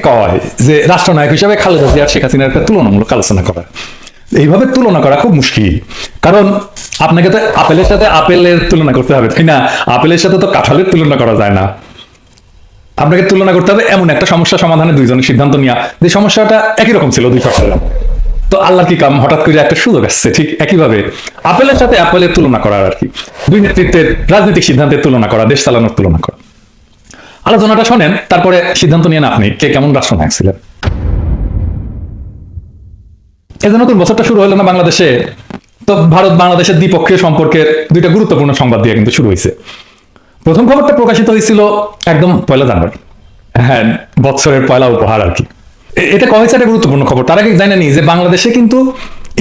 কয় যে রাষ্ট্রনায়ক হিসেবে খালেদা জিয়া শেখ হাসিনার একটা তুলনামূলক আলোচনা করা, এইভাবে তুলনা করা খুব মুশকিল। কারণ আপনাকে তো আপেলের সাথে আপেলের তুলনা করতে হবে, তাই না? আপেলের সাথে তো কাঁঠালের তুলনা করা যায় না। আপনাকে তুলনা করতে হবে এমন একটা সমস্যা সমাধানে দুইজনের সিদ্ধান্ত নেওয়া যে সমস্যাটা একই রকম ছিল দুই সপ্তাহ। তো আল্লাহ কি কাম, হঠাৎ করে একটা সুযোগ আসছে। ঠিক একইভাবে আপেলের সাথে আপেলের তুলনা করার আর কি, দুই নেতৃত্বের রাজনৈতিক সিদ্ধান্তের তুলনা করা, দেশ চালানোর তুলনা করা। আলোচনাটা শোনেন, তারপরে সিদ্ধান্ত নিয়ে না আপনি কে কেমন রাষ্ট্রনায়ক ছিলেন। এই যে নতুন বছরটা শুরু হলো না বাংলাদেশে, তো ভারত বাংলাদেশের দ্বিপক্ষীয় সম্পর্কের দুইটা গুরুত্বপূর্ণ সংবাদ দিয়ে কিন্তু শুরু হয়েছে। প্রথম খবরটা প্রকাশিত হয়েছিল একদম 1 জানুয়ারি, হ্যাঁ, বছরের পয়লা উপহার আর কি। এটা কয়েছে একটা গুরুত্বপূর্ণ খবর। তার আগে জানেনি যে বাংলাদেশে কিন্তু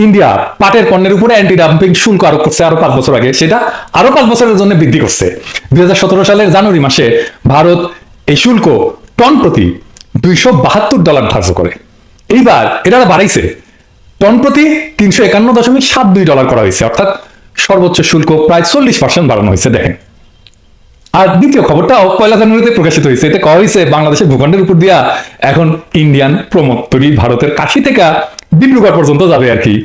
ইন্ডিয়া পাটের পণ্যের উপরে অ্যান্টি ডাম্পিং শুল্ক আরোপ করছে আরো 5 বছর আগে, সেটা আরো 5 বছরের জন্য বৃদ্ধি করছে। 2017 সালের জানুয়ারি মাসে ভারত এই শুল্ক টন প্রতি $272 ধার্য করে। এইবার এটা বাড়াইছে, টন প্রতি $351.72 করা হয়েছে, অর্থাৎ সর্বোচ্চ শুল্ক প্রায় 40% বাড়ানো হয়েছে। দেখেন, আর দ্বিতীয় খবরটাও 1 জানুয়ারিতে প্রকাশিত হয়েছে। এতে কওয়া হয়েছে বাংলাদেশের ভূখণ্ডের উপর দিয়া এখন ইন্ডিয়ান প্রমোত্তরী ভারতের কাশি থেকে ডিব্রুগড় পর্যন্ত যাবে আর কি।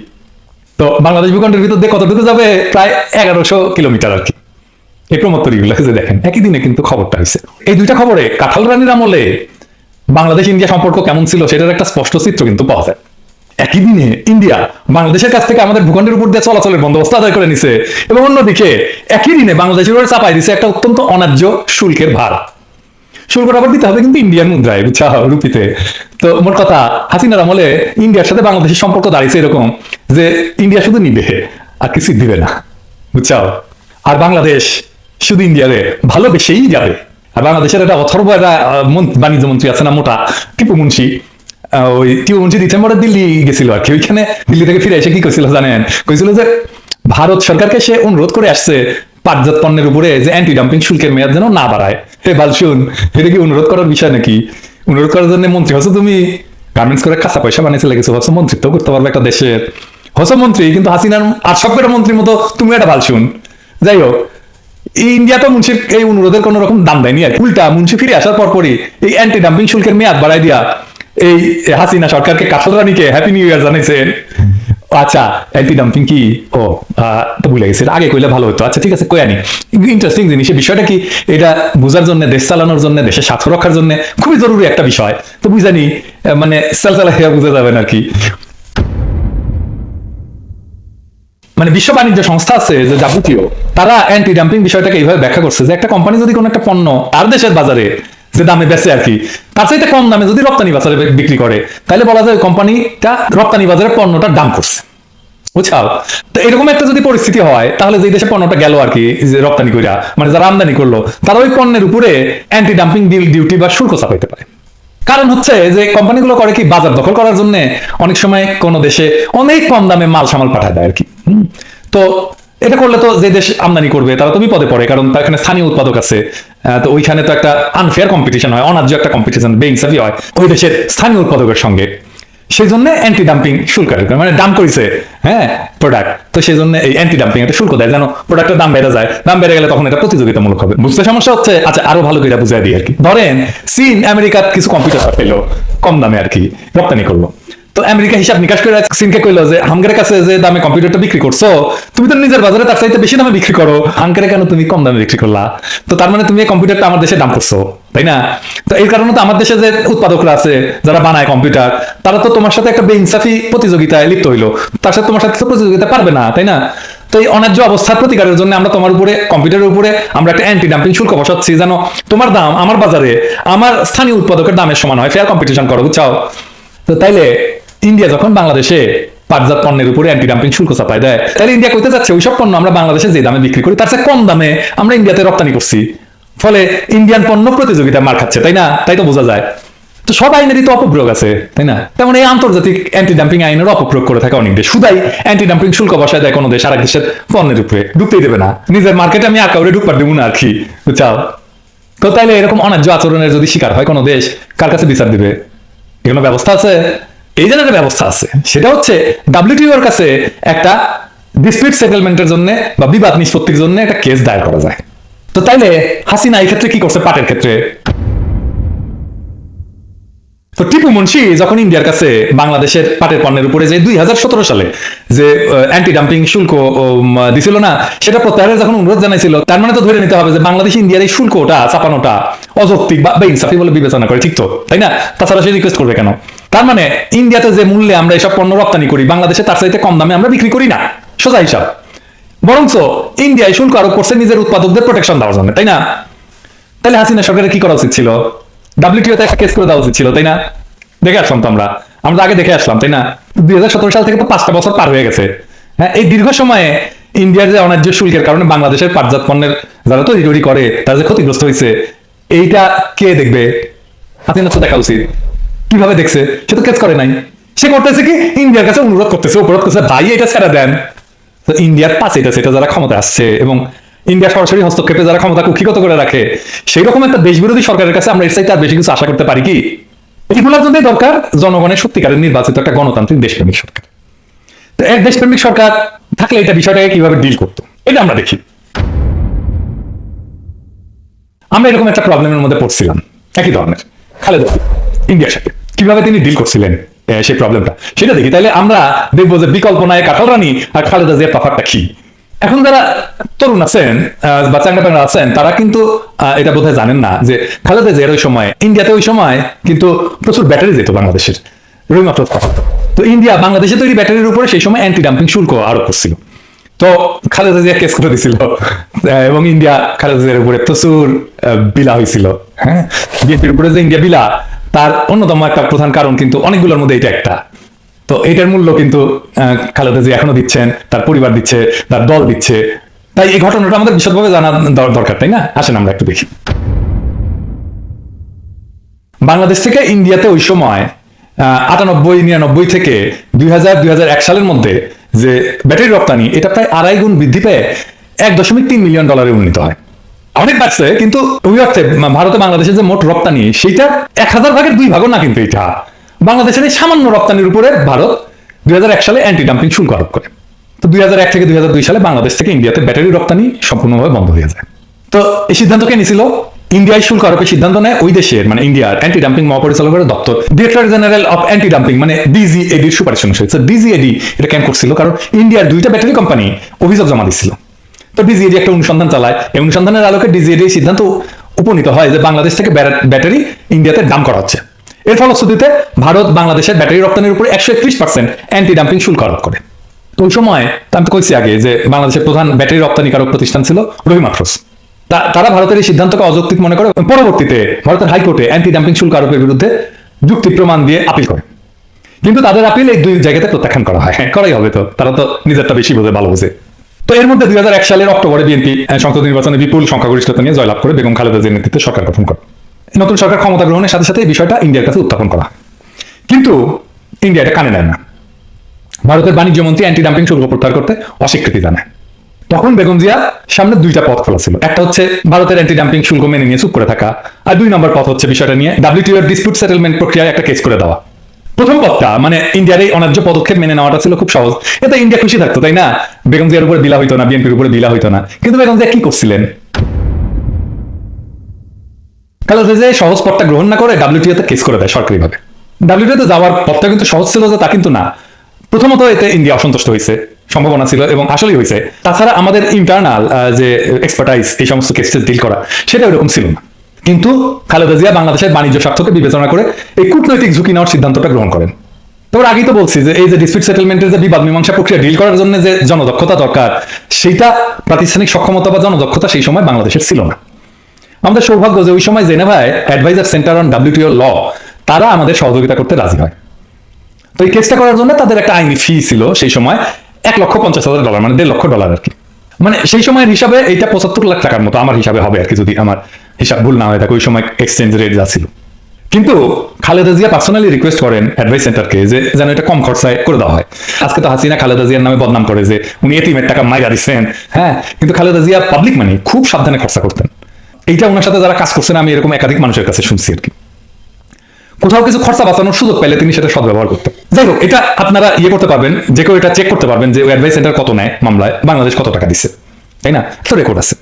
তো বাংলাদেশ ভূখণ্ডের ভিতর দিয়ে কতটুকু যাবে? প্রায় 1100 কিলোমিটার আর কি। এই প্রমোত্তরী গুলো দেখেন, একই দিনে কিন্তু খবরটা হয়েছে। এই দুইটা খবরে কাঁঠাল রানীর আমলে বাংলাদেশ ইন্ডিয়া সম্পর্ক কেমন ছিল সেটার একটা স্পষ্ট চিত্র কিন্তু পাওয়া যায়। একই দিনে ইন্ডিয়া বাংলাদেশের কাছ থেকে আমাদের ভূখণ্ডের উপর দিয়ে চলাচলের বন্দোবস্ত আদায় করে নিছে, এবং অন্যদিকে একই দিনে বাংলাদেশের উপরে চাপাই দিছে একটা অত্যন্ত অন্যায্য শুল্কের ভার। শুল্কটা আবার দিতে হবে কিন্তু ইন্ডিয়ান মুদ্রায়, বুঝছা, রুপিতে। তো মোট কথা, হাসিনার আমলে ইন্ডিয়ার সাথে বাংলাদেশের সম্পর্ক দাঁড়িয়েছে এরকম যে ইন্ডিয়া শুধু নিবে আর কিছু দিবে না, বুঝছাও। আর বাংলাদেশ শুধু ইন্ডিয়ারে ভালোবেসেই যাবে। আর বাংলাদেশের একটা অথর্ব একটা বাণিজ্য মন্ত্রী আছে না, মোটা, টিপু মুন্সি। ওই টিপু মুন্সি ডিসেম্বরে দিল্লি গেছিল আর কি। ওইখানে দিল্লি থেকে ফিরে এসে কি কইছিল জানেন? কইছিল যে ভারত সরকারকে সে অনুরোধ করে আসছে পাটজাত পণ্যের উপরে যে অ্যান্টি ডাম্পিং শুল্কের মেয়াদ যেন না বাড়ায়। হে বাল শুন, এটা কি অনুরোধ করার বিষয় নাকি? অনুরোধ করার জন্য মন্ত্রী হচ্ছে তুমি? গার্মেন্টস করে কাঁচা পয়সা বানিয়েছে লেগেছো, হচ্ছে মন্ত্রিত্ব করতে পারবে একটা দেশের, হচ্ছে মন্ত্রী। কিন্তু হাসিনার আর সবকটা মন্ত্রীর মতো তুমি একটা বাল শুন। যাই হোক, ইন্ডিয়া তো মুন্সির এই অনুরোধের কোন রকম দাম দেয়নি আর উল্টা মুন্সি ফিরে আসার পরই এই অ্যান্টি ডাম্পিং শুল্কের মেয়াদ বাড়াই দিয়া এই হাসিনা সরকারকে কাঁঠাল রানীকে হ্যাপি নিউ ইয়ার জানাইছেন। আচ্ছা, অ্যান্টি ডাম্পিং কি? ও তো ভুলে গেছি, আগে কইলে ভালো হতো। আচ্ছা ঠিক আছে, কই আনি। ইন্টারেস্টিং জিনিস, বিষয়টা কি এটা বোঝার জন্য, দেশ চালানোর জন্য, দেশের স্বার্থ রক্ষার জন্য খুবই জরুরি একটা বিষয়। তো বুঝানি মানে চালা বুঝে যাবেন আর কি। মানে বিশ্ব বাণিজ্য সংস্থা আছে যে যাবতীয়, তারা অ্যান্টি ডাম্পিং বিষয়টাকে এইভাবে ব্যাখ্যা করছে যে একটা কোম্পানি যদি কোনো একটা পণ্য আর দেশের বাজারে যে দামে বেচে আর কি, তার চাইতে কম দামে যদি রপ্তানি বাজারে বিক্রি করে, তাহলে বলা যায় কোম্পানিটা রপ্তানি বাজারে পণ্যটার দাম করছে, বুঝছাও। তো এরকম একটা যদি পরিস্থিতি হয়, তাহলে যে দেশে পণ্যটা গেল আর কি, যে রপ্তানি কইরা মানে যারা আমদানি করলো, তারা ওই পণ্যের উপরে অ্যান্টি ডাম্পিং ডিউটি বা শুল্ক চাপাইতে পারে। কারণ হচ্ছে যে কোম্পানিগুলো করে কি, বাজার দখল করার জন্য অনেক সময় কোন দেশে অনেক কম দামে মাল সামাল পাঠায় দেয় আর কি। তো এটা করলে তো যে দেশ আমদানি করবে তারা তো বিপদে পড়ে, কারণ এখানে স্থানীয় উৎপাদক আছে। তো ওইখানে তো একটা আনফেয়ার কম্পিটিশন হয়, অন্যায্য একটা কম্পিটিশন, বেইনসাফি হয় ওই দেশের স্থানীয় উৎপাদকের সঙ্গে। সেই জন্য অ্যান্টি ডাম্পিং শুল্ক, মানে দাম করেছে হ্যাঁ প্রোডাক্ট, তো সেই জন্য এই অ্যান্টি ডাম্পিং একটা শুল্ক দেয় যেন প্রোডাক্টের দাম বেড়ে যায়। দাম বেড়ে গেলে তখন এটা প্রতিযোগিতামূলক হবে। বুঝতে সমস্যা হচ্ছে? আচ্ছা, আরো ভালো করে বুঝাই দিই আর কি। ধরেন চীন আমেরিকার কিছু কম্পিউটার পেলো কম দামে আর কি, রপ্তানি করলো। তো আমেরিকা হিসাব নিকাশ করে চীনকে কইলো যে হাঙ্গের কাছে যে দামে কম্পিউটারটা বিক্রি করছো, তুমি তো নিজের বাজারে তার চাইতে বেশি দামে বিক্রি করো, হাঙ্গেরে কেন তুমি কম দামে বিক্রি করলা? তো তার মানে তুমি এই কম্পিউটারটা আমার দেশে দাম করছো, তাই না? তো এই কারণে তো আমার দেশে যে উৎপাদকরা আছে যারা বানায় কম্পিউটার, তারা তো তোমার সাথে একটা বেইনসাফি প্রতিযোগিতায় লিপ্ত হইলো, তার সাথে তোমার সাথে তো প্রতিযোগিতা পারবে না, তাই না? তো এই অন্যায্য অবস্থার প্রতিকারের জন্য আমরা তোমার উপরে, কম্পিউটারের উপরে আমরা একটা অ্যান্টি ডাম্পিং শুল্ক বসাচ্ছি, যেন তোমার দাম আমার বাজারে আমার স্থানীয় উৎপাদকের দামের সমান হয়, ফেয়ার কম্পিটিশন করো, বুঝছাও। তো তাইলে ইন্ডিয়া যখন বাংলাদেশে পাটজাত পণ্যের উপরে অ্যান্টি ডাম্পিং শুল্ক চাপায় দেয়, তাহলে ইন্ডিয়া কইতে যাচ্ছে ওইসব পণ্য আমরা বাংলাদেশে যে দামে বিক্রি করি তার চেয়ে কম দামে আমরা ইন্ডিয়াতে রপ্তানি করছি, ফলে ইন্ডিয়ান পণ্য প্রতিযোগিতা মার খাচ্ছে, তাই না? তাই তো বোঝা যায়। তো সব আইনেরই তো অপপ্রয়োগ আছে, তাই না? তেমন এই আন্তর্জাতিক অ্যান্টি ডাম্পিং আইনের অপপ্রয়োগ করে থাকে অনেক দেশ। শুধাই অ্যান্টি ডাম্পিং শুল্ক বসায় দেয় কোনো দেশ আরেক দেশের পণ্যের উপরে, ঢুকতেই দেবে না। নিজের মার্কেটে আমি আকাউরে ঢুকবার দেবো না আর কি, বুঝছাও। তো তাইলে এরকম অন্যায্য আচরণের যদি শিকার হয় কোনো দেশ, কার কাছে বিচার দিবে? এগুলো ব্যবস্থা আছে? এই জন্য একটা ব্যবস্থা আছে, সেটা হচ্ছে WTOর কাছে একটা ডিসপিউট সেটেলমেন্টের জন্য বা বিবাদ নিষ্পত্তির জন্য একটা কেস দায়ের করা যায়। তো তাইলে হাসিনা এই ক্ষেত্রে কি করছে? পাটের ক্ষেত্রে তো টিপু মুন্সি যখন ইন্ডিয়ার কাছে বাংলাদেশের পাটের পণ্যের উপরে যে 2017 সালে যে অ্যান্টি ডাম্পিং শুল্ক দিছিল না, সেটা প্রত্যাহারের যখন অনুরোধ জানাইছিল, তার মানে তো ধরে নিতে হবে যে বাংলাদেশ ইন্ডিয়ার এই শুল্কটা চাপানোটা অযৌক্তিক বা ইনসাফি বলে বিবেচনা করে, ঠিক তো, তাই না? তাছাড়া সে রিকোয়েস্ট করবে কেন? তার মানে ইন্ডিয়াতে যে মূল্যে আমরা এসব পণ্য রপ্তানি করি, বাংলাদেশে তার চাইতে কম দামে আমরা বিক্রি করি না, সোজা হিসাব। বরঞ্চ ইন্ডিয়ায় শুল্ক আরোপ করছে নিজের উৎপাদকদের প্রোটেকশন দেওয়ার জন্য, তাই না? তাহলে হাসিনা সরকারের কি করা উচিত ছিল? ডাব্লিউটিওতে একটা কেস করে দেওয়া উচিত ছিল, তাই না? দেখে আসলাম তো আমরা আগে দেখে আসলাম, তাই না? 2017 সাল থেকে তো 5টা বছর পার হয়ে গেছে। হ্যাঁ, এই দীর্ঘ সময়ে ইন্ডিয়ার যে অন্যায্য শুল্কের কারণে বাংলাদেশের পাটজাত পণ্যের যারা তৈরি করে তারা যে ক্ষতিগ্রস্ত হয়েছে, এইটা কে দেখবে? হাসিনা তো দেখা উচিত। কিভাবে দেখছে? সে তো কেস করে নাই। সে করতেছে কি, ইন্ডিয়ার কাছে অনুরোধ করতেছে, উপরোধ করছে, ভাই এটা ছেড়ে দেন। তো ইন্ডিয়ার পাশে সেটা যারা ক্ষমতা আসছে এবং ইন্ডিয়া সরাসরি হস্তক্ষেপে যারা ক্ষমতা কুক্ষিগত করে রাখে, সেই রকম একটা দেশবিরোধী সরকারের কাছে আমরা এর চাইতে আর বেশি কিছু আশা করতে পারি কি? এগুলোর জন্য দরকার জনগণের সত্যিকারের নির্বাচিত একটা গণতান্ত্রিক দেশপ্রেমিক সরকার। তো এক দেশপ্রেমিক সরকার থাকলে এটা বিষয়টাকে কিভাবে ডিল করতো, এটা আমরা দেখি। আমরা এরকম একটা প্রবলেমের মধ্যে পড়ছিলাম, একই ধরনের, খালেদা ইন্ডিয়ার সাথে কিভাবে তিনি ডিল করছিলেন সেই প্রবলেমটা, সেটা দেখি। তাহলে আমরা দেখবো যে বিকল্প নাই কাঁঠাল রানী আর খালেদা জিয়ার তফাৎটা কি। এখন যারা তরুণ আছেন বা চাঙ্গা আছেন, তারা কিন্তু এটা বোধহয় জানেন না যে খালেদা জিয়ার ওই সময় ইন্ডিয়াতে ওই সময় কিন্তু প্রচুর ব্যাটারি যেত বাংলাদেশের, রবিমাত্র তফাৎ। তো ইন্ডিয়া বাংলাদেশে তৈরি ব্যাটারির উপরে সেই সময় অ্যান্টি ডাম্পিং শুল্ক আরোপ করছিল। তো খালেদা জিয়া কেস করে দিছিল এবং ইন্ডিয়া খালেদা জিয়ার উপরে প্রচুর বিলা হয়েছিল। হ্যাঁ, বিএনপির উপরে যে ইন্ডিয়া বিলা, তার অন্যতম একটা প্রধান কারণ কিন্তু অনেকগুলোর মধ্যে এটা একটা। তো এটার মূল্য কিন্তু খালেদা জিয়া এখনো দিচ্ছেন, তার পরিবার দিচ্ছে, তার দল দিচ্ছে। তাই এই ঘটনাটা আমাদের বিশদভাবে জানা দরকার, তাই না? আসেন আমরা একটু দেখি। বাংলাদেশ থেকে ইন্ডিয়াতে ওই সময় 98-99 থেকে 2000-2001 সালের মধ্যে যে ব্যাটারি রপ্তানি, এটা প্রায় 2.5 গুণ বৃদ্ধি পেয়ে $1.3 মিলিয়ন উন্নীত হয়। অনেক বাড়ছে, কিন্তু ওই অর্থে ভারতে বাংলাদেশের যে মোট রপ্তানি, সেইটা 1000 ভাগের 2 ভাগও না, কিন্তু এটা বাংলাদেশের এই সামান্য রপ্তানির উপরে ভারত 2001 সালে অ্যান্টি ডাম্পিং শুল্ক আরোপ করে। তো 2001 থেকে 2002 সালে বাংলাদেশ থেকে ইন্ডিয়াতে ব্যাটারি রপ্তানি সম্পূর্ণভাবে বন্ধ হয়ে যায়। তো এই সিদ্ধান্ত কে নিয়েছিল? ইন্ডিয়ায় শুল্ক আরোপের সিদ্ধান্ত নেয় ওই দেশের, মানে ইন্ডিয়ার অ্যান্টি ডাম্পিং মহাপরিচালকের দপ্তর, director general of anti dumping, মানে ডিজিএডির সুপারিশ অনুসারে। ডিজিএডি এটা কেন করছিল? কারণ ইন্ডিয়ার 2টা ব্যাটারি কোম্পানি অভিযোগ জমা দিচ্ছিল। তো ডিজিএডি একটা অনুসন্ধান চালায়, এই অনুসন্ধানের আলোকে ডিজিএডি সিদ্ধান্ত উপনীত হয় যে বাংলাদেশ থেকে ব্যাটারি ইন্ডিয়াতে দাম করা হচ্ছে। এর ফলশ্রুতিতে ভারত বাংলাদেশের ব্যাটারি রপ্তানির উপর 131% অ্যান্টি ডাম্পিং শুল্ক আরোপ করে। তো ওই সময় আমি তো কইছি আগে যে বাংলাদেশের প্রধান ব্যাটারি রপ্তানিকারক প্রতিষ্ঠান ছিল রহিমাফ্রোজ। তারা ভারতের এই সিদ্ধান্তকে অযৌক্তিক মনে করে পরবর্তীতে ভারতের হাইকোর্টে অ্যান্টি ডাম্পিং শুল্ক আরোপের বিরুদ্ধে যুক্তি প্রমাণ দিয়ে আপিল করে। কিন্তু তাদের আপিল এই 2 জায়গাতে প্রত্যাখ্যান করা হয়। করাই হবে, তো তারা তো নিজেরটা বেশি বোঝে, ভালো বোঝে। তো এর মধ্যে 2001 সালের অক্টোবরে বিএনপি সংসদ নির্বাচনে বিপুল সংখ্যাগরিষ্ঠতা নিয়ে জয়লাভ করে বেগম খালেদা জিয়ার নেতৃত্বে সরকার গঠন করে। নতুন সরকার ক্ষমতা গ্রহণের সাথে সাথে এই বিষয়টা ইন্ডিয়ার কাছে উত্থাপন করা। কিন্তু ইন্ডিয়া এটা কানে নেয় না। ভারতের বাণিজ্য মন্ত্রী অ্যান্টি ডাম্পিং শুল্ক প্রত্যাহার করতে অস্বীকৃতি জানায়। তখন বেগম জিয়া সামনে 2টা পথ খোলা ছিল। একটা হচ্ছে ভারতের অ্যান্টি ডাম্পিং শুল্ক মেনে নিয়ে চুপ করে থাকা, আর 2 নম্বর পথ হচ্ছে বিষয়টা নিয়ে ডাব্লিউটিওর ডিসপিউট সেটেলমেন্ট প্রক্রিয়ায় একটা কেস করে দেওয়া। প্রথম পথটা, মানে ইন্ডিয়ার এই অন্যায্য পদক্ষেপ মেনে নেওয়াটা ছিল খুব সহজ। এতে ইন্ডিয়া খুশি থাকতো, তাই না? বেগম জিয়ার উপরে বিলা হইতো না, বিএনপির উপরে বিলা হইতো না। কিন্তু বেগম জিয়া কি করছিলেন? খালেদা জিয়া সহজ পথটা গ্রহণ না করে ডাব্লিউটিওতে কেস করে দেয় সরকারিভাবে। ডাব্লিউটিওতে যাওয়ার পথটা কিন্তু সহজ ছিল যে, তা কিন্তু না। প্রথমত এতে ইন্ডিয়া অসন্তুষ্ট হয়েছে, সম্ভাবনা ছিল এবং আসলেই হয়েছে। তাছাড়া আমাদের ইন্টারনাল যে এক্সপার্টাইজ এই সমস্ত কেস ডিল করা, সেটা এরকম ছিল না। কিন্তু খালেদা জিয়া বাংলাদেশের বাণিজ্য স্বার্থকে বিবেচনা করে এই কূটনৈতিক ঝুঁকি নেওয়ার সিদ্ধান্তটা গ্রহণ করেন। তোর আগেই তো বলছি যে এই যে ডিসপিউট সেটেলমেন্টের যে বিবাদ মীমাংসা প্রক্রিয়া ডিল করার জন্য যে জনদক্ষতা দরকার, সেইটা প্রাতিষ্ঠানিক সক্ষমতা বা জনদক্ষতা সেই সময় বাংলাদেশের ছিল না। আমাদের সৌভাগ্য যে ওই সময় জেনেভায় অ্যাডভাইজার সেন্টার অন ডাব্লিউটিও ল, তারা আমাদের সহযোগিতা করতে রাজি হয়। তো এই কেসটা করার জন্য তাদের একটা আইনি ফি ছিল সেই সময় $1,50,000, মানে $1.5 লাখ আর কি। মানে সেই সময়ের হিসাবে এইটা 75 লাখ টাকার মতো আমার হিসাবে হবে আর কি, যদি আমার হিসাব ভুল না হয়ে থাকে। ওই সময় এক্সচেঞ্জ রেট যা ছিল। কিন্তু খালেদা জিয়া পার্সোনালি রিকোয়েস্ট করেন অ্যাডভাইস সেন্টারকে যে যেন এটা কম খরচায় করে দেওয়া হয়। আজকে তো হাসিনা খালেদা জিয়ার নামে বদনাম করে যে উনি এতিমের টাকা মাইরা দিচ্ছেন। হ্যাঁ, কিন্তু খালেদা জিয়া পাবলিক মানি খুব সাবধানে খরচা করতেন। এইটা ওনার সাথে যারা কাজ করছেন, আমি এরকম একাধিক মানুষের কাছে শুনছি আর কি। কোথাও কিছু খরচা বাঁচানোর সুযোগ পেলে তিনি সেটা সদ্ব্যবহার করতেন। যাই হোক, এটা আপনারা করতে পারবেন, যে কেউ এটা চেক করতে পারবেন যে অ্যাডভাইস সেন্টার কত নেয় মামলায়, বাংলাদেশ কত টাকা দিচ্ছে, তাই না? তো রেকর্ড আছে।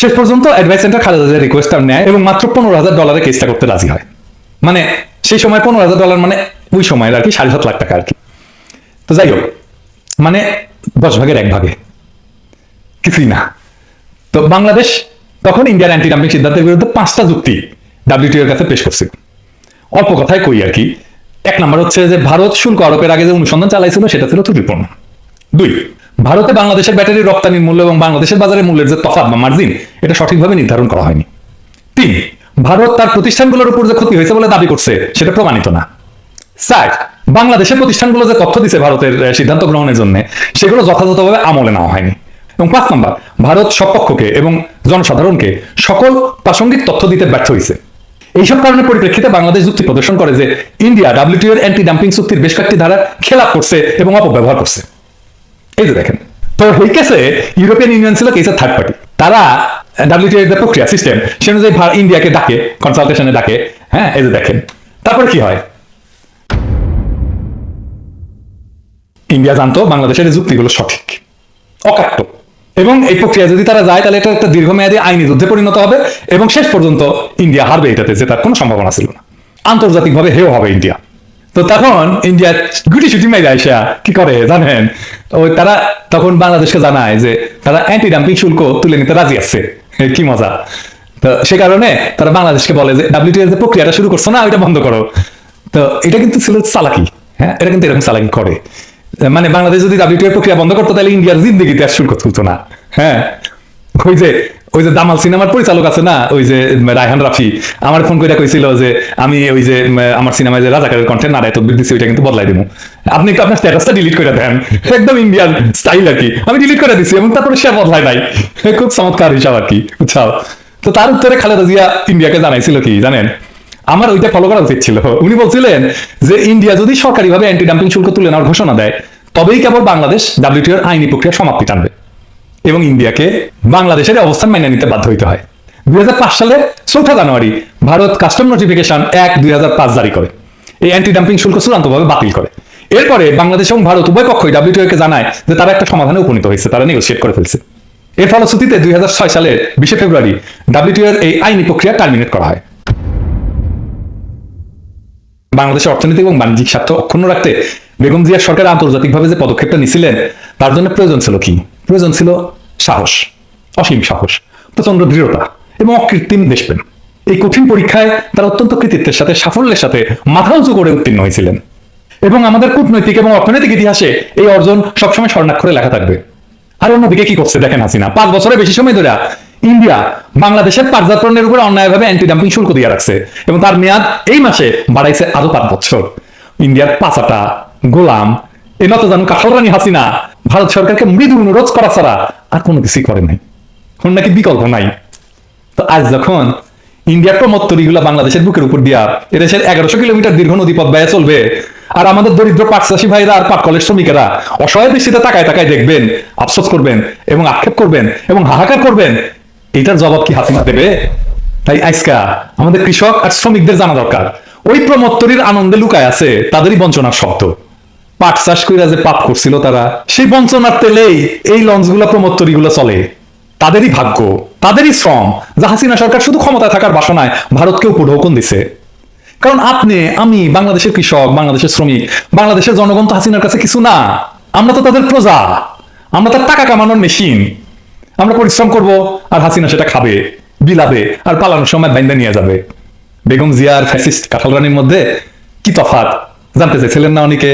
শেষ পর্যন্ত অ্যাডভাইস সেন্টার খালেদা জিয়ার রিকোয়েস্টটা নেয় এবং মাত্র $15,000 কেসটা করতে রাজি হয়। মানে সেই সময় $15,000 মানে ওই সময়ের আর কি 7.5 লাখ টাকা আর কি। তো যাই হোক, মানে 10 ভাগের 1 ভাগে কিছুই না। তো বাংলাদেশ তখন ইন্ডিয়ার অ্যান্টি ডাম্পিং সিদ্ধান্তের বিরুদ্ধে 5টা যুক্তি WTO এর কাছে পেশ করছে। অল্প কথায় কই আর কি। 1 নম্বর হচ্ছে যে ভারত শুল্ক আরোপের আগে যে অনুসন্ধান চালাইছিল সেটা ছিল ত্রুটিপূর্ণ। 2, ভারতে বাংলাদেশের ব্যাটারি রপ্তানির মূল্য এবং বাংলাদেশের বাজারের মূল্যের যে তফাৎ বা মার্জিন এটা সঠিকভাবে নির্ধারণ করা হয়নি। 3, ভারত তার প্রতিষ্ঠানগুলোর উপর যে ক্ষতি হয়েছে বলে দাবি করছে সেটা প্রমাণিত না। 4, বাংলাদেশের প্রতিষ্ঠানগুলো যে তথ্য দিছে ভারতের সিদ্ধান্ত গ্রহণের জন্য সেগুলো যথাযথভাবে আমলে নেওয়া হয়নি। এবং 5 নম্বর, ভারত সব পক্ষকে এবং জনসাধারণকে সকল প্রাসঙ্গিক তথ্য দিতে ব্যর্থ হয়েছে। এইসব কারণের পরিপ্রেক্ষিতে বাংলাদেশ যুক্তি প্রদর্শন করে যে ইন্ডিয়া WTO এর অ্যান্টি ডাম্পিং চুক্তির বেশ কয়েকটি ধারা খেলাপ করছে এবং অপব্যবহার করছে। এই যে দেখেন, তো এই কেসে ইউরোপিয়ান ইউনিয়ন ছিল কেসের থার্ড পার্টি। তারা WTO এর যে প্রক্রিয়া সিস্টেম সে অনুযায়ী ইন্ডিয়াকে ডাকে, কনসালটেশনে ডাকে। হ্যাঁ, এই যে দেখেন, তারপর কি হয়, ইন্ডিয়া জানতো বাংলাদেশের এই যুক্তিগুলো সঠিক, অকাট্য, এবং এই প্রক্রিয়া যদি তারা যায় তাহলে এটা একটা দীর্ঘমেয়াদী আইনি যুদ্ধে পরিণত হবে এবং শেষ পর্যন্ত ইন্ডিয়া হারবে, এটাতে জেতার কোনো সম্ভাবনা ছিল না, আন্তর্জাতিকভাবে হেয় হবে ইন্ডিয়া। তো তখন ইন্ডিয়া গুটি সুটি মেরে আইসা কি করে জানেন, ওই তারা তখন বাংলাদেশকে জানায় যে তারা অ্যান্টি ডাম্পিং শুল্ক তুলে নিতে রাজি আছে। কি মজা! তো সে কারণে তারা বাংলাদেশকে বলে যে WTO এর যে প্রক্রিয়াটা শুরু করছো না ওইটা বন্ধ করো। তো এটা কিন্তু ছিল চালাকি। হ্যাঁ, এটা কিন্তু এরকম চালাকি করে, মানে বাংলাদেশ যদি WTO এর প্রক্রিয়া বন্ধ করতো তাহলে ইন্ডিয়ার জিন্দিগিতে আর শুল্ক তুলতো না। হ্যাঁ, ওই যে দামাল সিনেমার পরিচালক আছে না, ওই যে রায়হান রাফি, আমার ফোন করে কইছিল যে আমি ওই যে আমার সিনেমায় যে রাজাকারের কণ্ঠে নারায় তদবির দিচ্ছি ওইটা কিন্তু বদলাই দেবো, আপনি একটু আপনার স্ট্যাটাসটা ডিলিট করে দেন। একদম ইন্ডিয়ান স্টাইল আর কি, আমি ডিলিট করে দিচ্ছি এবং তারপরে সে বদলায় নাই। খুব চমৎকার হিসাব আর কি, বুঝছাও। তো তার উত্তরে খালেদা জিয়া ইন্ডিয়াকে জানাইছিল কি জানেন, আমার ওইটা ফলো করা উচিত ছিল। উনি বলছিলেন যে ইন্ডিয়া যদি সরকারিভাবে অ্যান্টি ডাম্পিং শুল্ক তুলে নেওয়ার ঘোষণা দেয় তবেই কেবল বাংলাদেশ WTO এর আইনি প্রক্রিয়া সমাপ্তি টানবে এবং ইন্ডিয়াকে বাংলাদেশের অবস্থান মেনে নিতে বাধ্য হইতে হয়। 2005 সালের 4 জানুয়ারি ভারত কাস্টম নোটিফিকেশন 1/2005 জারি করে এই অ্যান্টি ডাম্পিং শুল্ক চূড়ান্তভাবে বাতিল করে। এরপরে বাংলাদেশ এবং ভারত উভয় পক্ষই WTO কে জানায় যে তারা একটা সমাধানে উপনীত হয়েছে, তারা নেগোসিয়েট করে ফেলছে। এর ফলশ্রুতিতে 2006 সালের 20 ফেব্রুয়ারি WTO এর এই আইনি প্রক্রিয়া টার্মিনেট করা হয়। বাংলাদেশের অর্থনৈতিক এবং বাণিজ্যিক স্বার্থ অক্ষুণ্ণ রাখতে বেগম জিয়ার সরকার আন্তর্জাতিকভাবে যে পদক্ষেপটা নিছিলেন তার জন্য প্রয়োজন ছিল কি? প্রয়োজন ছিল সাহস, অসীম সাহস, প্রচন্ড দৃঢ়তা এবং অকৃত্রিম দেশপ্রেম। এই কঠিন পরীক্ষায় তারা অত্যন্ত কৃতিত্বের সাথে, সাফল্যের সাথে মাথা উঁচু করে উত্তীর্ণ হয়েছিলেন এবং আমাদের কূটনৈতিক এবং অর্থনৈতিক ইতিহাসে এই অর্জন সবসময় স্বর্ণাক্ষরে লেখা থাকবে। আর অন্যদিকে কি করছে দেখেন হাসিনা, 5 বছরের বেশি সময় ধরে ইন্ডিয়া বাংলাদেশের পাটজাত পণ্যের উপর অন্যায়ভাবে অ্যান্টি ডাম্পিং শুল্ক দিয়ে রাখছে এবং তার মেয়াদ এই মাসে বাড়াইছে আরো 5 বছর। ইন্ডিয়ার পাচাটা গোলাম এই নত জানু কাঠলরানি হাসিনা ভারত সরকারকে মৃদু অনুরোধ করা ছাড়া আর কোনো কিছুই করে নাই, কোন নাকি বিকল্প নাই। তো আজ যখন ইন্ডিয়ার প্রমোত্তরীগুলা বাংলাদেশের বুকের উপর দিয়া এদেশের 1100 কিলোমিটার দীর্ঘ নদীপথ ব্যয় চলবে, আর আমাদের দরিদ্র পাট চাষী ভাইরা আর পাট কলের শ্রমিকেরা অসহায় দৃষ্টিতে তাকায় তাকায় দেখবেন, আফসোস করবেন এবং আক্ষেপ করবেন এবং হাহাকার করবেন, এটার জবাব কি হাসিনা দেবে? তাই আজকা আমাদের কৃষক আর শ্রমিকদের জানা দরকার ওই প্রমোত্তরীর আনন্দে লুকায় আছে তাদেরই বঞ্চনার শব্দ। পাট চাষ কইরা যে পাপ করছিল তারা, সেই বঞ্চনার তেলেই এই লঞ্চগুলা প্রমোত্তরীগুলো চলে। তাদেরই ভাগ্য, তাদেরই শ্রম যা হাসিনা সরকার শুধু ক্ষমতায় থাকার বাসনায় ভারতকে উপঢৌকন দিছে। কারণ আপনি আমি বাংলাদেশের কৃষক, বাংলাদেশের শ্রমিক, বাংলাদেশের জনগণ তো হাসিনার কাছে কিছু না, আমরা তো তাদের প্রজা, আমরা তার টাকা কামানোর মেশিন। আমরা পরিশ্রম করব আর হাসিনা সেটা খাবে, বিলাবে আর পালানোর সময় বাইন্দা নিয়ে যাবে। বেগম জিয়া আর ফ্যাসিস্ট কাঁঠাল রানীর মধ্যে কি তফাৎ জানতে চাইছিলেন না অনেকে?